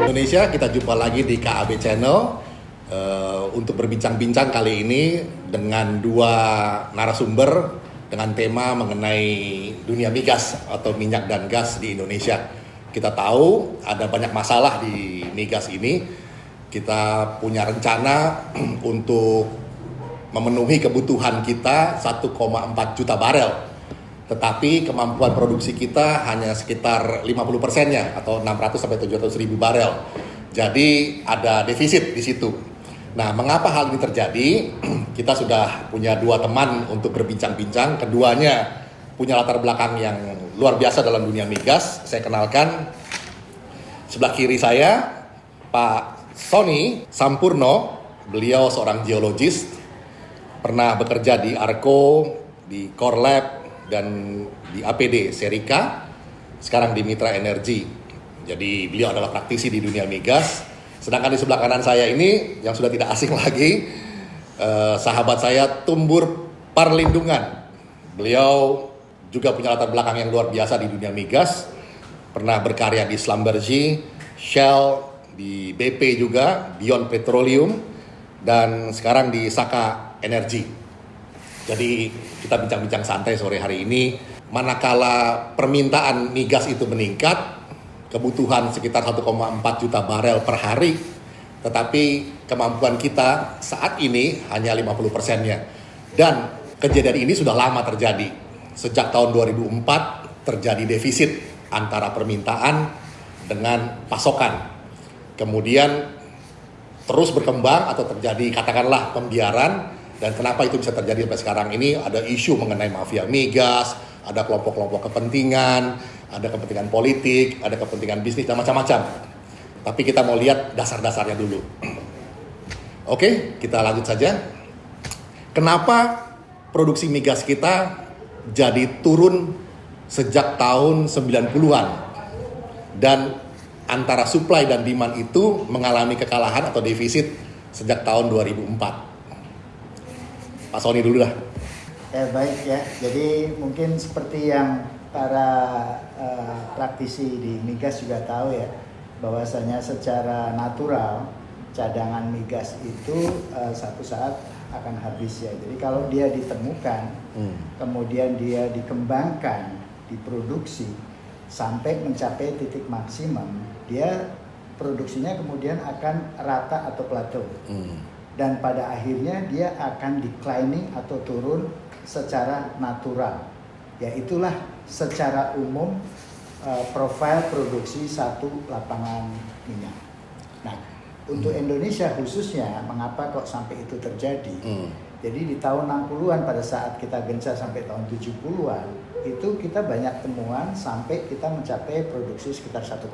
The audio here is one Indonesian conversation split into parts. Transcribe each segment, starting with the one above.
Indonesia, kita jumpa lagi di KAB Channel untuk berbincang-bincang kali ini dengan dua narasumber dengan tema mengenai dunia migas atau minyak dan gas di Indonesia. Kita tahu ada banyak masalah di migas ini. Kita punya rencana untuk memenuhi kebutuhan kita 1,4 juta barel. Tetapi kemampuan produksi kita hanya sekitar 50%-nya atau 600 sampai 700 ribu barel. Jadi ada defisit di situ. Nah, mengapa hal ini terjadi? Kita sudah punya dua teman untuk berbincang-bincang. Keduanya punya latar belakang yang luar biasa dalam dunia migas. Saya kenalkan sebelah kiri saya Pak Sony Sampurno. Beliau seorang geologis, pernah bekerja di Arco, di Core Lab, dan di APD Serika, sekarang di Mitra Energy. Jadi beliau adalah praktisi di dunia migas. Sedangkan di sebelah kanan saya ini, yang sudah tidak asing lagi, sahabat saya Tumbur Parlindungan. Beliau juga punya latar belakang yang luar biasa di dunia migas. Pernah berkarya di Schlumberger, Shell, di BP juga, Beyond Petroleum, dan sekarang di Saka Energy. Jadi kita bincang-bincang santai sore hari ini. Manakala permintaan migas itu meningkat, kebutuhan sekitar 1,4 juta barel per hari, tetapi kemampuan kita saat ini hanya 50%-nya. Dan kejadian ini sudah lama terjadi. Sejak tahun 2004 terjadi defisit antara permintaan dengan pasokan. Kemudian terus berkembang atau terjadi katakanlah pembiaran. Dan kenapa itu bisa terjadi sampai sekarang ini? Ada isu mengenai mafia migas, ada kelompok-kelompok kepentingan, ada kepentingan politik, ada kepentingan bisnis, dan macam-macam. Tapi kita mau lihat dasar-dasarnya dulu. Oke, kita lanjut saja. Kenapa produksi migas kita jadi turun sejak tahun 90-an? Dan antara supply dan demand itu mengalami kekalahan atau defisit sejak tahun 2004. Pak Sony dulu lah. Ya baik ya, jadi mungkin seperti yang para praktisi di migas juga tahu ya, bahwasanya secara natural cadangan migas itu satu saat akan habis ya. Jadi kalau dia ditemukan, kemudian dia dikembangkan, diproduksi sampai mencapai titik maksimum, dia produksinya kemudian akan rata atau plateau. Dan pada akhirnya dia akan declining atau turun secara natural. Yaitulah secara umum profil produksi satu lapangan minyak. Nah, untuk Indonesia khususnya, mengapa kok sampai itu terjadi? Jadi di tahun 60-an pada saat kita gencar sampai tahun 70-an, itu kita banyak temuan sampai kita mencapai produksi sekitar 1,6.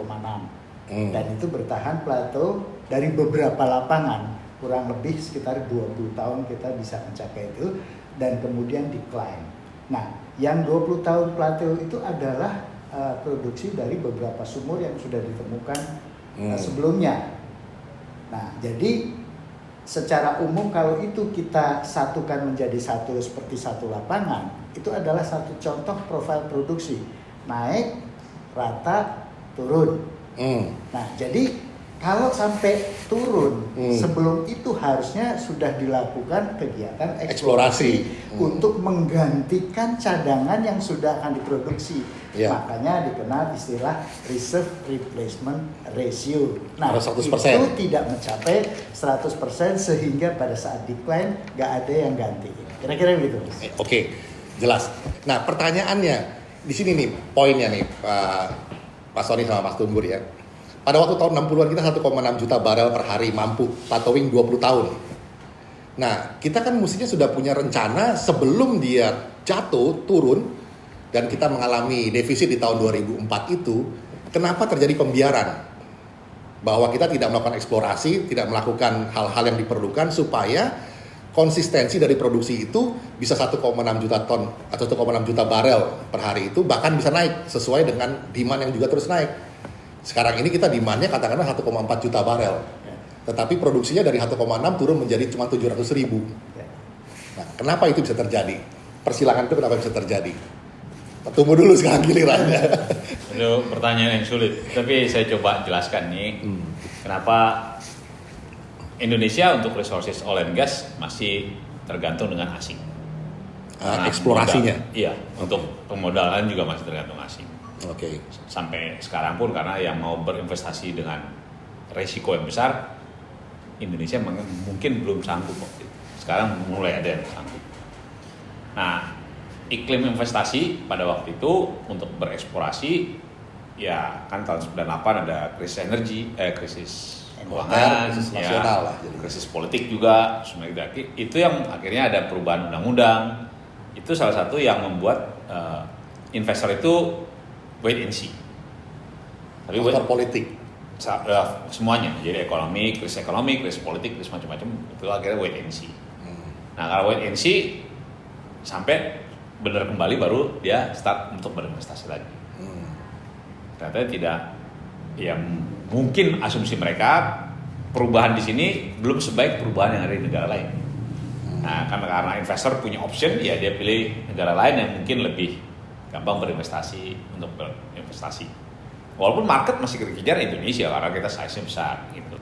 Dan itu bertahan plateau dari beberapa lapangan. Kurang lebih sekitar 20 tahun kita bisa mencapai itu dan kemudian decline. Nah, yang 20 tahun plateau itu adalah produksi dari beberapa sumur yang sudah ditemukan sebelumnya. Nah, jadi secara umum kalau itu kita satukan menjadi satu seperti satu lapangan, itu adalah satu contoh profil produksi. Naik, rata, turun. Nah, jadi kalau sampai turun, sebelum itu harusnya sudah dilakukan kegiatan eksplorasi untuk menggantikan cadangan yang sudah akan diproduksi. Makanya dikenal istilah reserve replacement ratio. Nah, itu tidak mencapai 100% sehingga pada saat decline nggak ada yang ganti. Kira-kira begitu. Oke, jelas. Nah, pertanyaannya di sini nih, poinnya nih, Pak Sony sama Mas Tumbur ya. Pada waktu tahun 60-an kita 1,6 juta barel per hari mampu plateauing 20 tahun. Nah, kita kan mestinya sudah punya rencana sebelum dia jatuh, turun, dan kita mengalami defisit di tahun 2004 itu, kenapa terjadi pembiaran? Bahwa kita tidak melakukan eksplorasi, tidak melakukan hal-hal yang diperlukan supaya konsistensi dari produksi itu bisa 1,6 juta ton atau 1,6 juta barel per hari itu, bahkan bisa naik sesuai dengan demand yang juga terus naik. Sekarang ini kita demand-nya katakanlah 1,4 juta barel. Tetapi produksinya dari 1,6 turun menjadi cuma 700 ribu. Nah, kenapa itu bisa terjadi? Persilangan itu kenapa bisa terjadi? Tunggu dulu sekarang gilirannya. Itu pertanyaan yang sulit, tapi saya coba jelaskan nih. Kenapa Indonesia untuk resources oil and gas masih tergantung dengan asing. Karena Eksplorasinya. iya, untuk pemodalan juga masih tergantung asing. Oke. Sampai sekarang pun karena yang mau berinvestasi dengan resiko yang besar, Indonesia mungkin belum sanggup waktu itu. Sekarang mulai ada yang sanggup. Nah, iklim investasi pada waktu itu untuk bereksplorasi ya kan tahun 98 ada krisis energi, krisis keuangan, krisis ya, nasional lah jadi. krisis politik juga sebenarnya itu yang akhirnya ada perubahan undang-undang. Itu salah satu yang membuat investor itu wait and see. Tapi Faktor politik. Semuanya, jadi krisis politik, krisis macam-macam itu akhirnya wait and see. Nah, kalau wait and see sampai benar kembali baru dia start untuk berinvestasi lagi. Ternyata tidak, ya mungkin asumsi mereka perubahan di sini belum sebaik perubahan yang ada di negara lain. Nah, karena investor punya option, ya dia pilih negara lain yang mungkin lebih gampang berinvestasi untuk berinvestasi. Walaupun market masih kejar Indonesia karena kita size-nya besar gitu.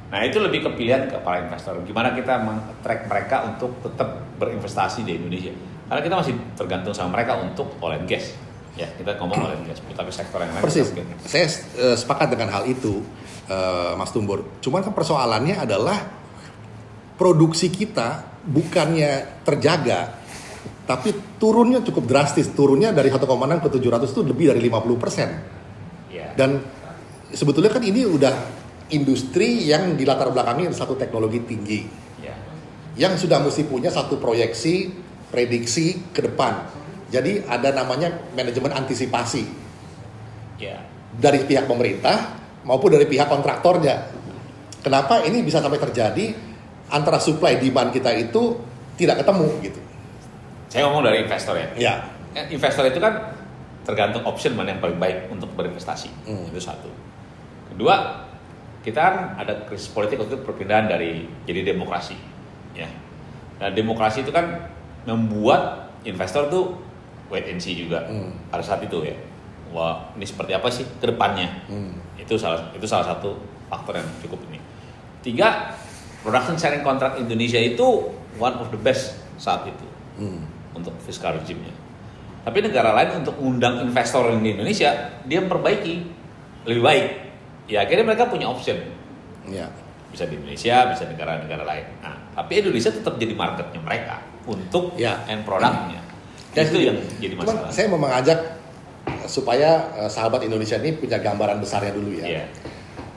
Nah, itu lebih kepilihan ke para investor. Gimana kita meng-attract mereka untuk tetap berinvestasi di Indonesia? Karena kita masih tergantung sama mereka untuk oil and gas. Ya, kita ngomong oil and gas, tapi sektor yang lain. Persis. Saya sepakat dengan hal itu, Mas Tumbur. Cuman kan persoalannya adalah produksi kita bukannya terjaga, tapi turunnya cukup drastis. Turunnya dari 1,6 ke 700 itu lebih dari 50%. Ya. Dan sebetulnya kan ini udah industri yang di latar belakangnya satu teknologi tinggi. Ya. Yang sudah mesti punya satu proyeksi, prediksi ke depan. Jadi ada namanya manajemen antisipasi. Ya. Dari pihak pemerintah maupun dari pihak kontraktornya. Kenapa ini bisa sampai terjadi antara supply demand kita itu tidak ketemu gitu. Saya ngomong dari investor ya. Ya. Investor itu kan tergantung option mana yang paling baik untuk berinvestasi. Itu satu. Kedua, kita kan ada krisis politik untuk perpindahan dari jadi demokrasi. Ya. Nah, demokrasi itu kan membuat investor tuh wait and see juga pada saat itu ya. Wah, ini seperti apa sih ke depannya? Itu salah satu faktor yang cukup ini. 3, production sharing contract Indonesia itu one of the best saat itu untuk fiscal regime-nya. Tapi negara lain untuk undang investor di Indonesia, dia memperbaiki lebih baik. Ya akhirnya mereka punya option. Ya. Bisa di Indonesia, bisa negara-negara lain. Nah, tapi Indonesia tetap jadi marketnya mereka untuk end produknya. Dan itu yang jadi masalah. Saya mau mengajak supaya sahabat Indonesia ini punya gambaran besarnya dulu ya. Yeah.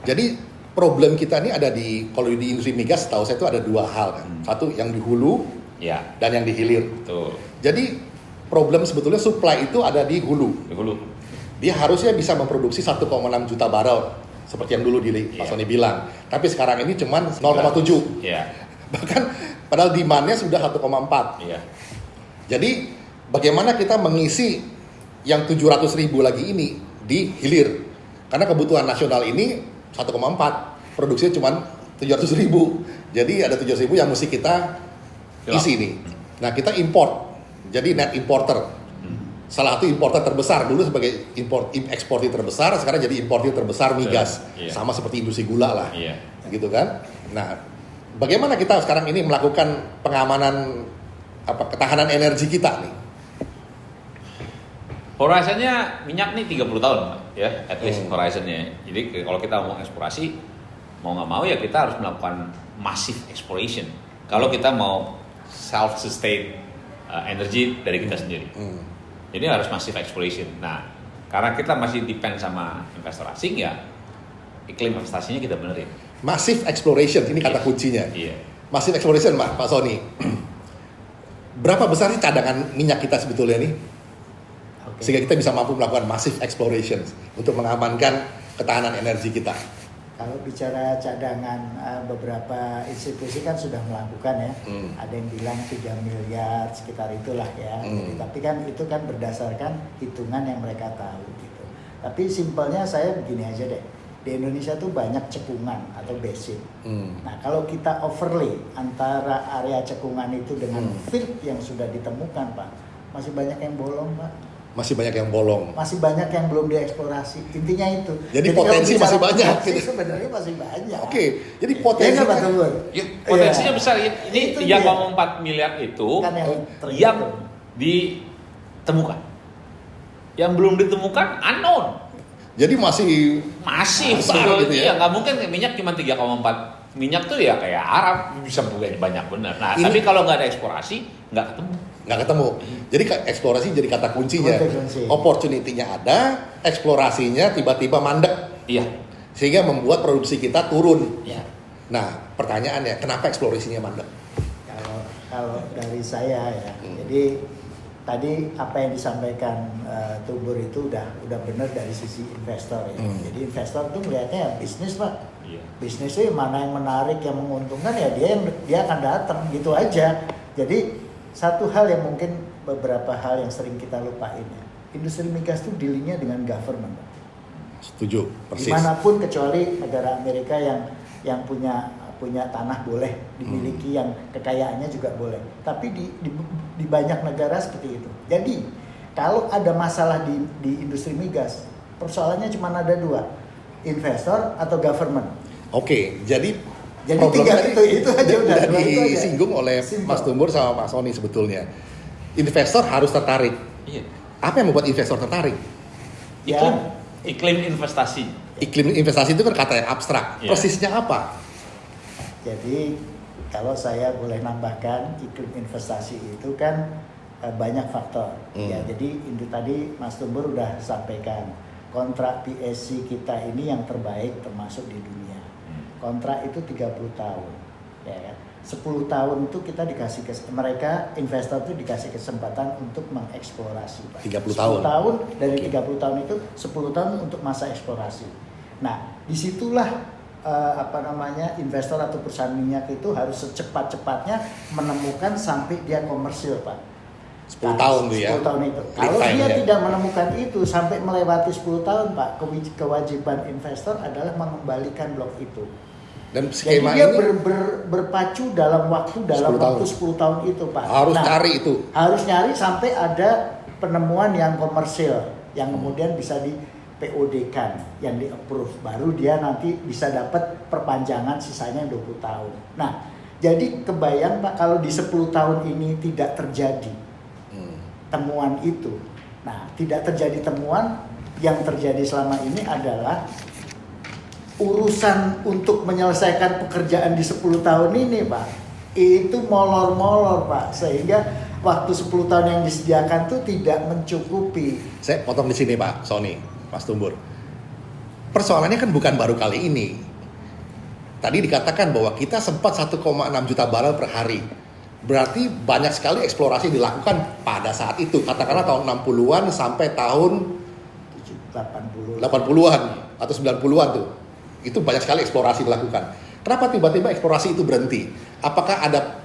Jadi problem kita ini ada kalau di industri migas, tahu saya itu ada dua hal kan. Satu yang di hulu dan yang di hilir. Betul. Jadi problem sebetulnya supply itu ada di hulu. Di hulu. Dia harusnya bisa memproduksi 1,6 juta barel seperti yang dulu Pak Sony bilang. Tapi sekarang ini cuma 0,7. Iya. Bahkan padahal demand-nya sudah 1,4. Iya. Jadi bagaimana kita mengisi yang 700.000 lagi ini di hilir? Karena kebutuhan nasional ini 1,4, produksinya cuma 700.000. Jadi ada 700.000 yang mesti kita isi nih. Nah, kita import. Jadi net importer. Salah satu importer terbesar dulu sebagai eksportir terbesar, sekarang jadi importir terbesar migas. Iya. Sama seperti industri gula lah. Iya. Gitu kan? Nah, bagaimana kita sekarang ini melakukan pengamanan ketahanan energi kita nih? Horizonnya minyak nih 30 tahun, ya, at least horizonnya. Jadi kalau kita mau eksplorasi, mau nggak mau ya kita harus melakukan massive exploration. Kalau kita mau self-sustain energi dari kita sendiri. Jadi harus massive exploration. Nah, karena kita masih depend sama investor asing ya, iklim investasinya kita benerin. Massive exploration, ini kata kuncinya. Iya. Massive exploration, Pak Sony. Berapa besar sih cadangan minyak kita sebetulnya nih? Sehingga kita bisa mampu melakukan massive exploration untuk mengamankan ketahanan energi kita. Kalau bicara cadangan, beberapa institusi kan sudah melakukan ya. Ada yang bilang 3 miliar sekitar itulah ya. Tapi kan itu kan berdasarkan hitungan yang mereka tahu gitu. Tapi simpelnya saya begini aja deh. Di Indonesia tuh banyak cekungan atau basin. Nah, kalau kita overlay antara area cekungan itu dengan field yang sudah ditemukan, Pak, masih banyak yang bolong, Pak. Masih banyak yang bolong. Masih banyak yang belum dieksplorasi. Intinya itu. Jadi kalau potensi bicara masih banyak. potensi sebenarnya masih banyak. Oke, jadi Ya potensi nggak, Pak Tenggur? Ya, potensinya Iya. besar. Ini Itu 3,4 miliar itu Kan yang yang ditemukan. Yang belum ditemukan unknown. Jadi masih Masih besar betul. gitu ya. Iya, nggak mungkin minyak cuma 3,4. Minyak tuh ya kayak Arab bisa punya banyak benar. Nah, Ini- tapi kalau nggak ada eksplorasi nggak ketemu. nggak ketemu. Jadi eksplorasi jadi kata kuncinya. Kata kunci. Opportunity-nya ada, eksplorasinya tiba-tiba mandek Iya. sehingga membuat produksi kita turun. Iya. Nah, pertanyaannya, kenapa eksplorasinya mandek? Kalau dari saya ya, jadi tadi apa yang disampaikan Tumbur itu udah benar dari sisi investor ya. Jadi investor tuh melihatnya ya bisnis, Pak. Iya. Bisnisnya mana yang menarik, yang menguntungkan ya dia akan datang gitu aja. Jadi satu hal yang mungkin beberapa hal yang sering kita lupain ya, industri migas itu dealingnya dengan government, Pak. Setuju, persis. Dimanapun kecuali negara Amerika yang punya tanah boleh dimiliki, yang kekayaannya juga boleh. Tapi di banyak negara seperti itu. Jadi kalau ada masalah di industri migas, persoalannya cuma ada dua, investor atau government. Oke, jadi tiga itu aja udah dua itu aja. disinggung oleh Simple. Mas Tumbur sama Mas Sony sebetulnya. Investor harus tertarik. Iya. Apa yang membuat investor tertarik? Iklim, Ya. iklim investasi. Iklim investasi itu kan kata yang abstrak. Iya. Persisnya apa? Jadi kalau saya boleh nambahkan, iklim investasi itu kan banyak faktor. Ya, jadi itu tadi Mas Tumbur udah sampaikan, kontrak PSC kita ini yang terbaik termasuk di dunia. Kontrak itu 30 tahun, ya kan? 10 tahun itu kita mereka investor itu dikasih kesempatan untuk mengeksplorasi, Pak. 30 10 tahun. tahun dari Oke. 30 tahun itu 10 tahun untuk masa eksplorasi. Nah, disitulah investor atau perusahaan minyak itu harus secepat-cepatnya menemukan sampai dia komersil, Pak. 10 tahun tuh ya. 10 tahun itu. Lead Kalau time dia ya. tidak menemukan itu sampai melewati 10 tahun, Pak, kewajiban investor adalah mengembalikan blok itu. Dan Jadi skema dia ini berpacu dalam 10 waktu tahun. 10 tahun itu, Pak. harus cari itu. Harus nyari sampai ada penemuan yang komersil yang kemudian bisa di POD-kan, yang di-approve, baru dia nanti bisa dapat perpanjangan sisanya 20 tahun. Nah, jadi kebayang Pak kalau di 10 tahun ini tidak terjadi temuan itu. Nah, tidak terjadi temuan, yang terjadi selama ini adalah urusan untuk menyelesaikan pekerjaan di 10 tahun ini, Pak, itu molor-molor, Pak, sehingga waktu 10 tahun yang disediakan tuh tidak mencukupi. Saya potong di sini Pak Sony, Mas Tumbur. Persoalannya kan bukan baru kali ini. Tadi dikatakan bahwa kita sempat 1,6 juta barel per hari. Berarti banyak sekali eksplorasi dilakukan pada saat itu. Katakanlah tahun 60-an sampai tahun 80. 80-an atau 90-an tuh. Itu banyak sekali eksplorasi dilakukan. Kenapa tiba-tiba eksplorasi itu berhenti? Apakah ada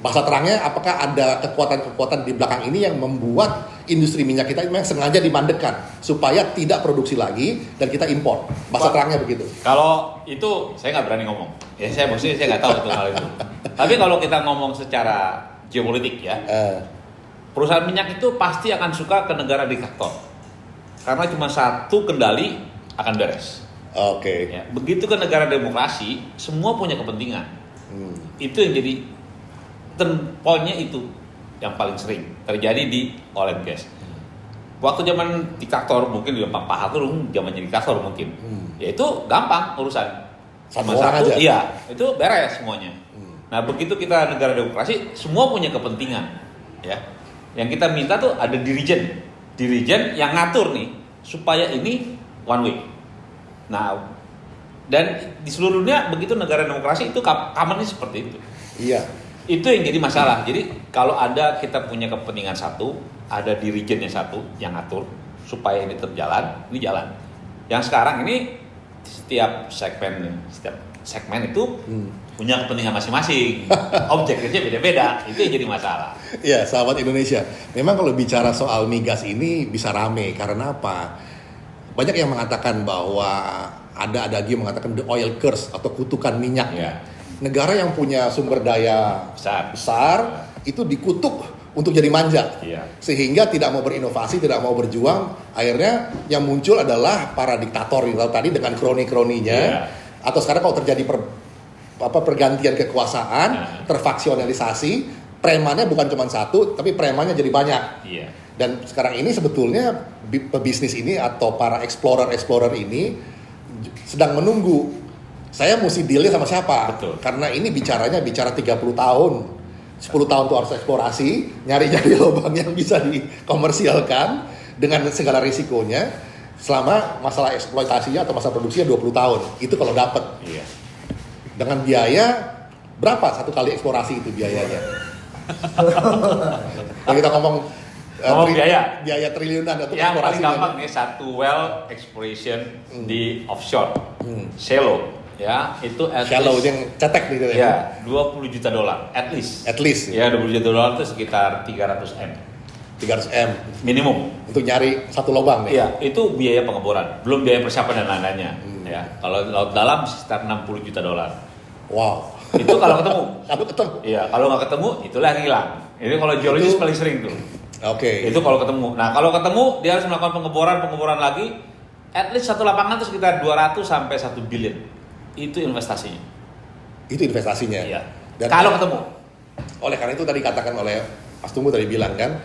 bahasa terangnya, apakah ada kekuatan-kekuatan di belakang ini yang membuat industri minyak kita memang sengaja dimandekkan supaya tidak produksi lagi dan kita impor? Bahasa terangnya begitu. Kalau itu saya nggak berani ngomong. Ya saya nggak tahu itu hal itu. Tapi kalau kita ngomong secara geopolitik ya, perusahaan minyak itu pasti akan suka ke negara diktator. Karena cuma satu kendali akan beres. Oke. Ya, begitu ke negara demokrasi, semua punya kepentingan. Itu yang jadi poinnya itu yang paling sering terjadi di oil and gas. Waktu zaman diktator mungkin di Pak Harto zamannya diktator mungkin. Ya itu gampang urusan. Satu Cuma orang aja. Iya, itu beres semuanya. Nah, begitu kita negara demokrasi, semua punya kepentingan, ya. Yang kita minta tuh ada dirijen yang ngatur nih supaya ini one way. Nah, dan di seluruh dunia begitu negara demokrasi itu commonnya seperti itu. Iya. Itu yang jadi masalah. Jadi kalau ada kita punya kepentingan satu, ada dirijennya satu yang ngatur supaya ini terjalan, ini jalan. Yang sekarang ini setiap segmen itu punya kepentingan masing-masing. Objektifnya beda-beda. Itu yang jadi masalah. Iya, sahabat Indonesia. Memang kalau bicara soal migas ini bisa rame karena apa? Banyak yang mengatakan bahwa ada lagi yang mengatakan the oil curse atau kutukan minyak. Ya. Negara yang punya sumber daya Besar. besar itu dikutuk untuk jadi manja. Iya. Sehingga tidak mau berinovasi, tidak mau berjuang, akhirnya yang muncul adalah para diktator itu tadi dengan kroni-kroninya. Iya. Atau sekarang kalau terjadi pergantian kekuasaan, terfaksionalisasi, premannya bukan cuma satu, tapi premannya jadi banyak. Iya. Dan sekarang ini sebetulnya pebisnis ini atau para explorer ini sedang menunggu, saya mesti dealnya sama siapa? Betul. Karena ini bicara 30 tahun. 10 tahun tuh harus eksplorasi, nyari-nyari lubang yang bisa dikomersialkan dengan segala risikonya. Selama masalah eksploitasinya atau masa produksinya 20 tahun. Itu kalau dapat. Iya. Dengan biaya berapa satu kali eksplorasi itu biayanya? Kalau kita ngomong biaya triliunan untuk Yang paling eksplorasinya. gampang nih, satu well exploration di offshore, shallow, ya itu at Shallow least, yang cetek gitu ya $20 juta at least. At least Ya, $20 juta itu sekitar 300 M 300 M minimum. untuk nyari satu lubang nih. Iya, itu biaya pengeboran, belum biaya persiapan dan lain-lainnya. Ya, kalau laut dalam sekitar $60 juta. Wow. Itu kalau ketemu. Kalau ketemu. Iya, kalau nggak ketemu, itulah yang hilang. Ini kalau geologis paling sering tuh. Oke. Itu kalau ketemu. Nah, kalau ketemu dia harus melakukan pengeboran lagi. At least satu lapangan itu sekitar 200 sampai 1 billion. Itu investasinya. Itu investasinya. Iya. Dan Kalau ketemu. oleh karena itu tadi katakan oleh Mas Tumbu tadi bilang kan,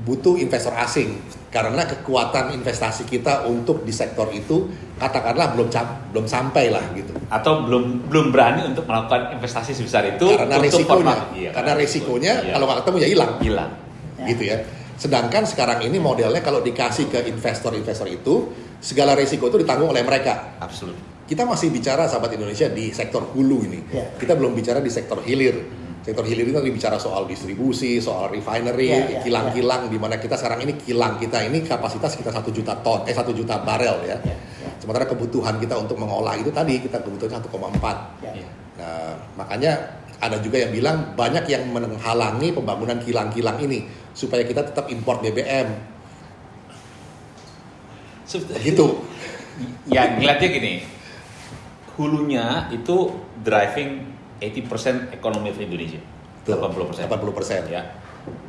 butuh investor asing karena kekuatan investasi kita untuk di sektor itu katakanlah belum sampai lah gitu. Atau belum berani untuk melakukan investasi sebesar itu Karena untuk resikonya, iya, karena resikonya iya. kalau nggak ketemu ya hilang. Hilang. Gitu ya. Sedangkan sekarang ini modelnya kalau dikasih ke investor-investor itu segala resiko itu ditanggung oleh mereka. Absolut. Kita masih bicara sahabat Indonesia di sektor hulu ini. Ya. Kita belum bicara di sektor hilir. Sektor hilir itu tadi bicara soal distribusi, soal refinery, Ya. kilang-kilang di mana kita sekarang ini kilang kita ini kapasitas kita 1 juta ton, 1 juta barel ya. Ya. Sementara kebutuhan kita untuk mengolah itu tadi kita kebutuhan 1,4. Ya. Nah, makanya ada juga yang bilang banyak yang menghalangi pembangunan kilang-kilang ini supaya kita tetap import BBM. Begitu. Ya, ngeliatnya gini. Hulunya itu driving 80% ekonomi Indonesia. 80%. 80%. Ya.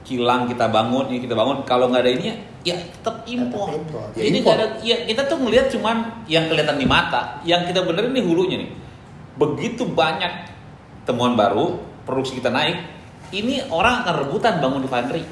Kilang kita bangun, ini kita bangun, kalau nggak ada ini ya tetap impor. Tetap impor. Ya, Jadi impor. nggak ada, ya kita tuh ngelihat cuman yang kelihatan di mata, yang kita benerin ini hulunya nih. Begitu banyak temuan baru, produksi kita naik, ini orang akan rebutan bangun refinery.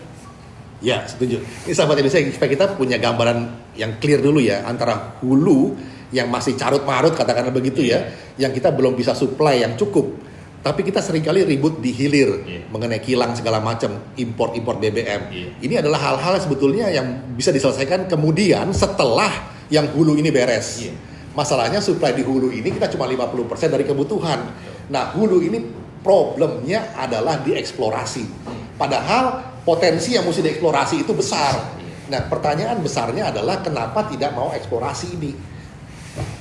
Ya, setuju. Ini sahabat Indonesia supaya kita punya gambaran yang clear dulu ya antara hulu yang masih carut-marut katakanlah begitu ya, yang kita belum bisa supply yang cukup. Tapi kita seringkali ribut di hilir mengenai kilang segala macam, import BBM. Ini adalah hal-hal yang sebetulnya yang bisa diselesaikan kemudian setelah yang hulu ini beres. Masalahnya supply di hulu ini kita cuma 50% dari kebutuhan. Nah, hulu ini problemnya adalah dieksplorasi. Padahal potensi yang mesti dieksplorasi itu besar. Nah, pertanyaan besarnya adalah kenapa tidak mau eksplorasi ini?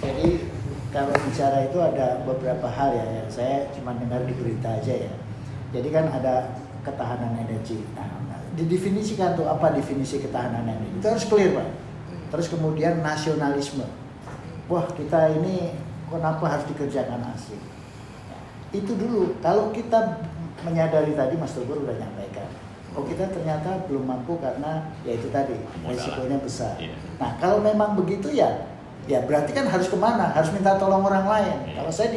Jadi kalau bicara itu ada beberapa hal ya yang saya cuma dengar di berita aja ya. Jadi kan ada ketahanan energi. Nah, didefinisikan tuh apa definisi ketahanan energi. Itu harus clear, Pak. Terus kemudian nasionalisme. Wah, kita ini kenapa harus dikerjakan asing? Nah, itu dulu. Kalau kita menyadari tadi Mas Togor udah nyampaikan. Oh, kita ternyata belum mampu karena ya itu tadi risikonya besar. Nah, kalau memang begitu ya berarti kan harus kemana? Harus minta tolong orang lain. Kalau saya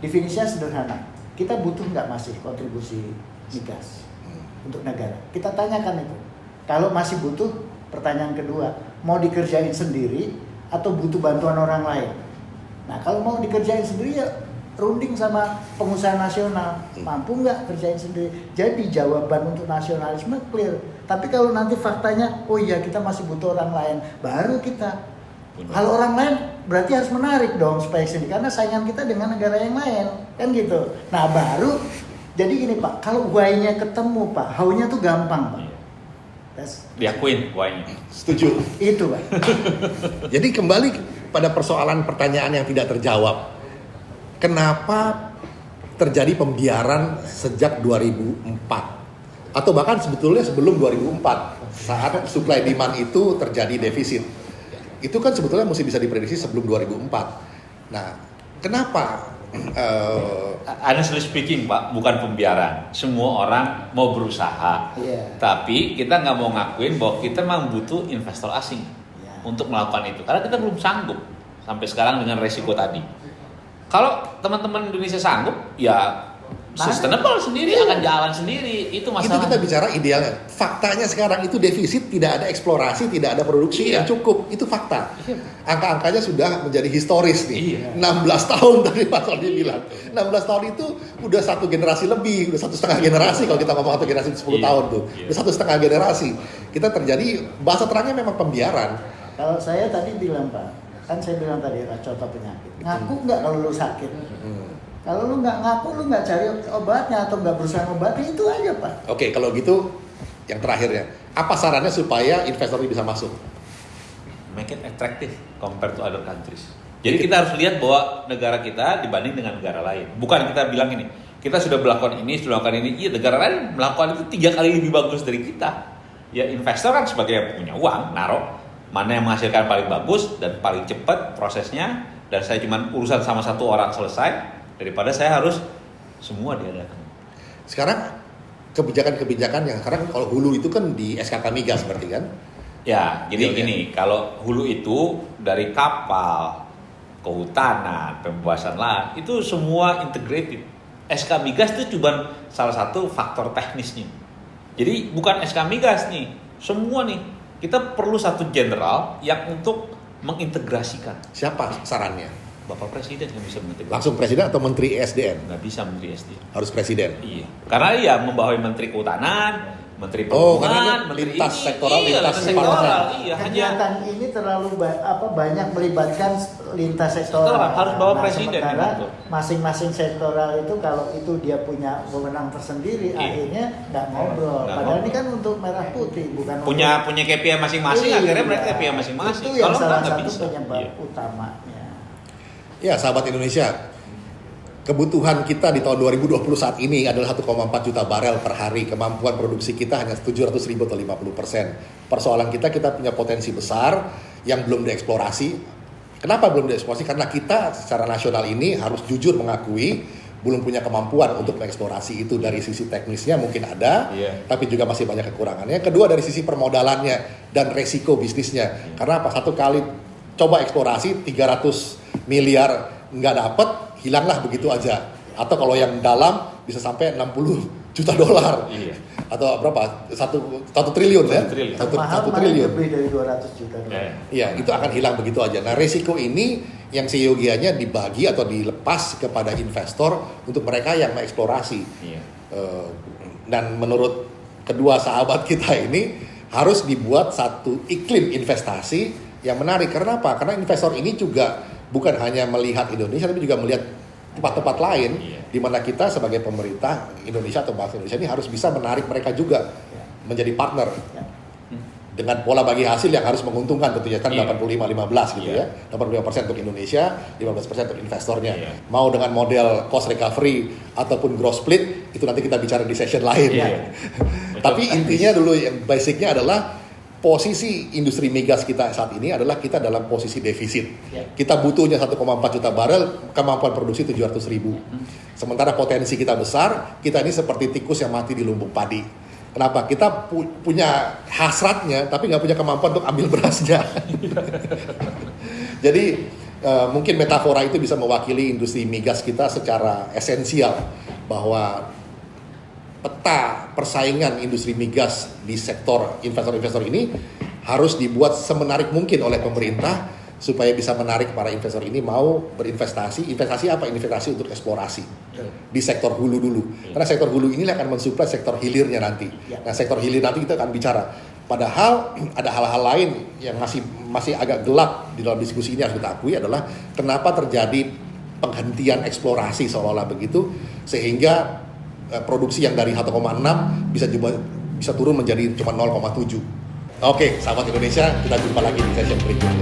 definisinya sederhana, kita butuh nggak masih kontribusi migas untuk negara? Kita tanyakan itu. Kalau masih butuh, pertanyaan kedua, mau dikerjain sendiri atau butuh bantuan orang lain? Nah, kalau mau dikerjain sendiri ya runding sama pengusaha nasional, mampu nggak kerjain sendiri? Jadi jawaban untuk nasionalisme clear. Tapi kalau nanti faktanya, oh iya kita masih butuh orang lain, baru kita. Kalau orang lain berarti harus menarik dong supaya sini karena saingan kita dengan negara yang lain kan gitu. Nah baru jadi gini Pak, kalau why-nya ketemu Pak, how-nya tuh gampang Pak. Diakuin why-nya. Setuju. Itu Pak. Jadi kembali pada persoalan pertanyaan yang tidak terjawab. Kenapa terjadi pembiaran sejak 2004? Atau bahkan sebetulnya sebelum 2004 saat supply demand itu terjadi defisit. Itu kan sebetulnya mesti bisa diprediksi sebelum 2004. Nah, kenapa Honestly speaking Pak, bukan pembiaran. Semua orang mau berusaha. Iya. Tapi kita nggak mau ngakuin bahwa kita memang butuh investor asing untuk melakukan itu. Karena kita belum sanggup sampai sekarang dengan resiko tadi. Kalau teman-teman Indonesia sanggup, ya sustainable sendiri, akan jalan sendiri. Itu Itu masalah. kita bicara idealnya. Faktanya sekarang itu defisit, tidak ada eksplorasi, tidak ada produksi yang cukup. Itu fakta. Angka-angkanya sudah menjadi historis nih. 16 tahun tadi Pak Soldi bilang. 16 tahun itu udah satu generasi lebih, udah 1,5 generasi kalau kita ngomong satu generasi 10 tahun tuh. Udah 1,5 generasi. Kita terjadi, bahasa terangnya memang pembiaran. Kalau saya tadi bilang Pak, kan saya bilang tadi contoh penyakit. Ngaku nggak kalau lu sakit? Kalau lu nggak ngaku, lu nggak cari obatnya atau nggak berusaha ngobatin, itu aja Pak. Oke, kalau gitu yang terakhirnya, apa sarannya supaya investor ini bisa masuk? Make it attractive compared to other countries. Jadi kita harus lihat bahwa negara kita dibanding dengan negara lain. Bukan kita bilang ini, kita sudah melakukan ini, sudah melakukan ini. Iya, negara lain melakukan itu 3 kali lebih bagus dari kita. Ya investor kan sebagai punya uang, naruh mana yang menghasilkan paling bagus dan paling cepat prosesnya. Dan saya cuma urusan sama satu orang selesai, daripada saya harus semua diadakan. Sekarang kebijakan-kebijakan yang sekarang kalau hulu itu kan di SKK Migas berarti kan? Ya, jadi Iya, gini, kalau hulu itu dari kapal, kehutanan, pembebasan lahan, itu semua integrated. SK Migas itu cuma salah satu faktor teknisnya. Jadi bukan SK Migas nih, semua nih. Kita perlu satu jenderal yang untuk mengintegrasikan. Siapa sarannya? Bapak Presiden yang bisa mengintegrasikan. Langsung presiden atau menteri SDM? Nggak bisa Menteri SD. Harus presiden. Iya, karena ya membawahi Menteri Kehutanan, Menteri Oh, Perhubungan, karena Menteri lintas ini. sektoral, Iya, lintas sektoral. partai. Iya, hanya Kegiatan ini terlalu banyak melibatkan lintas sektoral. Sektoral, harus bawa presiden sementara yang ngatur. masing-masing sektoral itu kalau itu dia punya wewenang tersendiri, Iya. akhirnya nggak ngobrol. Nggak Padahal ngobrol. ini kan untuk merah putih, bukan punya KPI masing-masing, Iya. akhirnya mereka KPI masing-masing. Itu yang Kalau salah nggak satu bisa. penyebab Iya. utamanya. Ya, sahabat Indonesia, kebutuhan kita di tahun 2020 saat ini adalah 1,4 juta barel per hari. Kemampuan produksi kita hanya 700 ribu atau 50%. Persoalan kita punya potensi besar yang belum dieksplorasi. Kenapa belum dieksplorasi? Karena kita secara nasional ini harus jujur mengakui belum punya kemampuan untuk mengeksplorasi itu. Dari sisi teknisnya mungkin ada, tapi juga masih banyak kekurangannya. Kedua, dari sisi permodalannya dan resiko bisnisnya. Karena apa? Satu kali coba eksplorasi 300 miliar nggak dapet, hilanglah begitu aja. Atau kalau yang dalam bisa sampai 60 juta dolar. Iya. Atau berapa? Satu triliun ya? triliun. Satu Mahal triliun. lebih dari 200 juta. Iya, itu akan hilang begitu aja. Nah, resiko ini yang seyogianya dibagi atau dilepas kepada investor untuk mereka yang mengeksplorasi. Iya. Dan menurut kedua sahabat kita ini harus dibuat satu iklim investasi yang menarik. Karena apa? Karena investor ini juga bukan hanya melihat Indonesia, tapi juga melihat tempat-tempat lain di mana kita sebagai pemerintah Indonesia atau bangsa Indonesia ini harus bisa menarik mereka juga menjadi partner dengan pola bagi hasil yang harus menguntungkan tentunya kan 85-15 gitu ya, 85% untuk Indonesia, 15% untuk investornya. Mau dengan model cost recovery ataupun growth split itu nanti kita bicara di session lain. Tapi intinya dulu yang basicnya adalah posisi industri migas kita saat ini adalah kita dalam posisi defisit. Kita butuhnya 1,4 juta barel, kemampuan produksi 700 ribu. Sementara potensi kita besar, kita ini seperti tikus yang mati di lumbung padi. Kenapa? Kita punya hasratnya, tapi nggak punya kemampuan untuk ambil berasnya. Jadi mungkin metafora itu bisa mewakili industri migas kita secara esensial, bahwa peta persaingan industri migas di sektor investor-investor ini harus dibuat semenarik mungkin oleh pemerintah supaya bisa menarik para investor ini mau berinvestasi. Investasi apa? Investasi untuk eksplorasi di sektor hulu dulu. Karena sektor hulu ini akan mensuplai sektor hilirnya nanti. Nah, sektor hilir nanti kita akan bicara. Padahal ada hal-hal lain yang masih agak gelap di dalam diskusi ini, harus kita akui, adalah kenapa terjadi penghentian eksplorasi seolah-olah begitu, sehingga produksi yang dari 1,6 bisa turun menjadi cuma 0,7. Oke, sahabat Indonesia, kita jumpa lagi di session berikutnya.